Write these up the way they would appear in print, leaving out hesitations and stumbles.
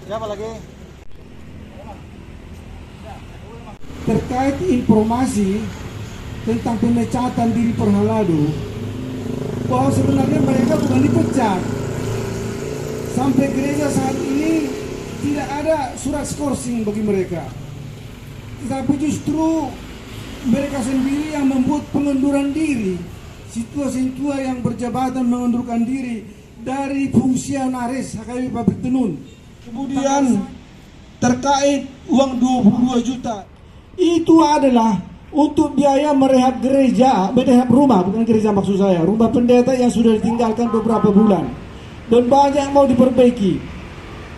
Siapa lagi? Terkait informasi tentang pemecatan diri Perhalado, bahwa sebenarnya mereka bukan dipecat. Sampai gereja saat ini tidak ada surat skorsing bagi mereka, tetapi justru mereka sendiri yang membuat pengunduran diri, siswa-siswa yang berjabatan mengundurkan diri dari fungsionaris HKBP Pabrik Tenun. Kemudian terkait uang 22 juta itu adalah untuk biaya merehab gereja, merehab rumah, bukan gereja maksud saya, rumah pendeta yang sudah ditinggalkan beberapa bulan dan banyak yang mau diperbaiki.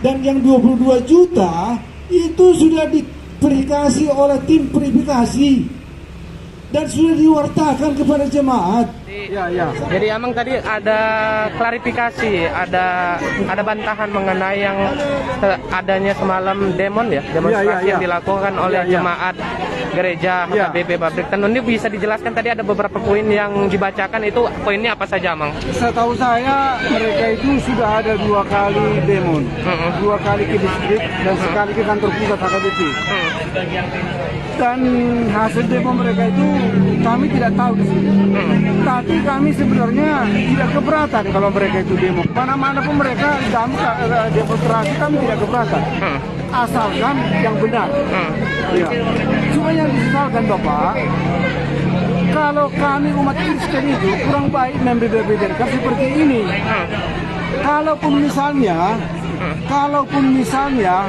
Dan yang 22 juta itu sudah diverifikasi oleh tim verifikasi dan sudah diwartakan kepada jemaat. Ya. Jadi Amang tadi ada klarifikasi, ada bantahan mengenai yang adanya semalam demonstrasi yang dilakukan oleh jemaat gereja HKBP Pabrik Tenun. Ini bisa dijelaskan, tadi ada beberapa poin yang dibacakan, itu poinnya apa saja, Amang? Setahu saya mereka itu sudah ada 2 kali demo, 2 kali ke distrik dan sekali ke kantor pusat HKBP. Dan hasil demo mereka itu kami tidak tahu di sini. Tapi kami sebenarnya tidak keberatan kalau mereka itu demo. Mana-mana pun mereka demonstrasi, kami tidak keberatan. Asalkan yang benar. Ya. Cuma yang disesalkan Bapak, kalau kami umat Kristen itu kurang baik membeberkan seperti ini. Kalaupun misalnya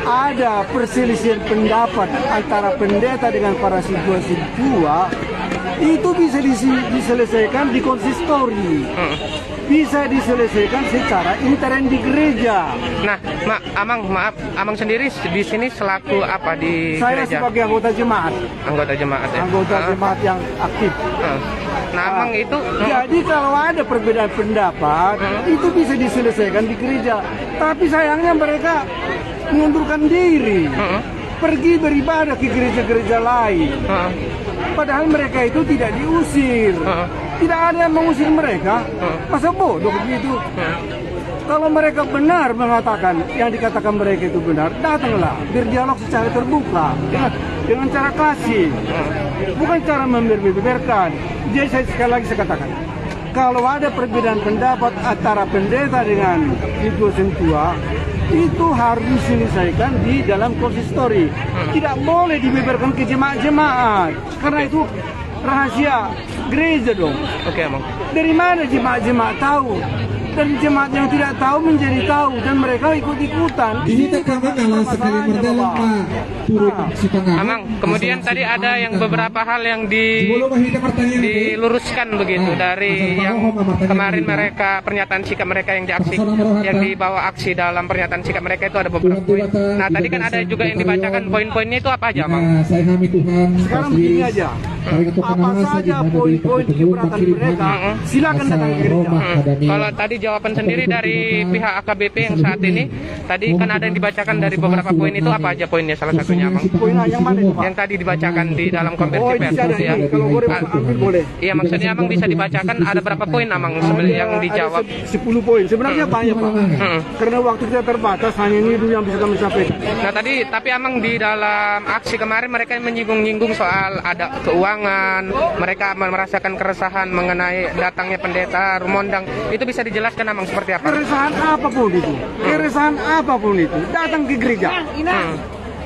ada perselisihan pendapat antara pendeta dengan para siswa-siswa, itu bisa diselesaikan di konsistori, bisa diselesaikan secara intern di gereja. Nah, Amang sendiri di sini selaku apa di Saya gereja? sebagai anggota jemaat. Anggota jemaat ya? Anggota jemaat yang aktif. Nah, Amang itu... Jadi kalau ada perbedaan pendapat, itu bisa diselesaikan di gereja. Tapi sayangnya mereka mengundurkan diri, pergi beribadah ke gereja-gereja lain. Padahal mereka itu tidak diusir, tidak ada yang mengusir mereka. Masa bodoh begitu? Kalau mereka benar mengatakan yang dikatakan mereka itu benar, datanglah berdialog secara terbuka dengan cara kasih, bukan cara membeberkan. Jadi saya sekali lagi saya katakan, kalau ada perbedaan pendapat antara pendeta dengan siswa-siswa, itu harus diselesaikan di dalam konsistori. Tidak boleh dibeberkan ke jemaat-jemaat, karena itu rahasia gereja dong. Oke, Amang. Dari mana jemaat-jemaat tahu? Dan jemaat yang tidak tahu menjadi tahu, dan mereka ikut-ikutan. Ini tekanan ala sekali merdalam turun setengah. Amang, kemudian tadi ada yang beberapa hal yang diluruskan begitu dari yang kemarin mereka, pernyataan sikap mereka yang dibawa aksi dalam pernyataan sikap mereka itu ada beberapa poin. Nah, tadi kan ada juga yang dibacakan poin-poinnya itu apa aja, Amang? Saya kami Tuhan. Sekarang begini aja. Apa saja poin-poin keberatan mereka, silakan datang ke gereja. Kalau tadi jawaban sendiri dari pihak AKBP yang saat ini, tadi kan ada yang dibacakan dari beberapa poin itu, apa aja poinnya salah satunya, Amang? Poin yang mana itu, Pak? Yang tadi dibacakan di dalam konferensi pers ya. Kalau boleh ambil boleh. Iya, maksudnya Amang bisa dibacakan ada berapa poin, Amang, yang dijawab? 10 poin. Sebenarnya banyak, Pak. Karena waktu kita terbatas, hanya ini dulu yang bisa kami sampaikan. Nah, tapi Amang di dalam aksi kemarin mereka menyinggung-nyinggung soal ada keuangan, mereka merasakan keresahan mengenai datangnya pendeta Rumondang. Itu bisa dijelaskan, Amang, seperti apa? Keresahan apapun itu, datang ke gereja.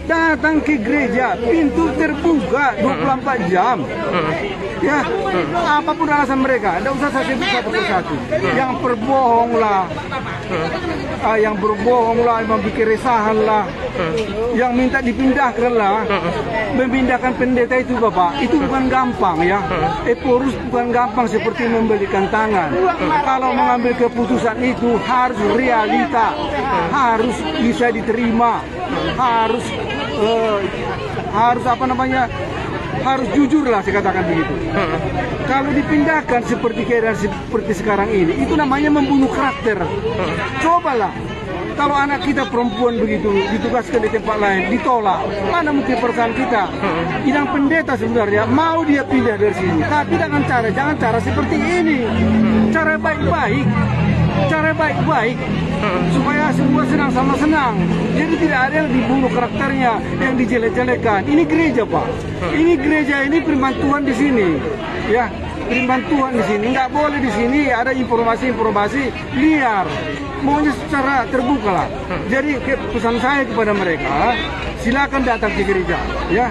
Datang ke gereja, pintu terbuka 24 jam. Ya, apapun alasan mereka, tidak usah saya sebut satu persatu. Yang berbohong lah, yang membuat keresahan lah, yang minta dipindahkan lah. Memindahkan pendeta itu, Bapak, itu bukan gampang ya. Porus bukan gampang seperti membalikan tangan. Kalau mengambil keputusan itu harus realita, harus bisa diterima, harus harus jujur lah, saya katakan begitu. Kalau dipindahkan seperti keadaan seperti sekarang ini, itu namanya membunuh karakter. Cobalah, kalau anak kita perempuan begitu ditugaskan di tempat lain, ditolak, mana mungkin perasaan kita? Bidang pendeta sebenarnya mau dia pindah dari sini, tapi jangan cara seperti ini, cara baik-baik. cara baik-baik supaya semua senang sama senang. Jadi tidak ada yang dibunuh karakternya, yang dijelek-jelekan. Ini gereja, Pak. Ini gereja, ini firman Tuhan di sini, ya. Firman Tuhan di sini nggak boleh di sini ada informasi-informasi liar. Maunya secara terbuka lah. Jadi pesan saya kepada mereka, silakan datang ke gereja, ya.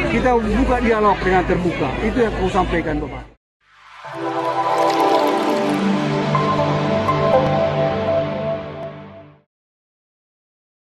Kita buka dialog dengan terbuka. Itu yang aku sampaikan, Bapak.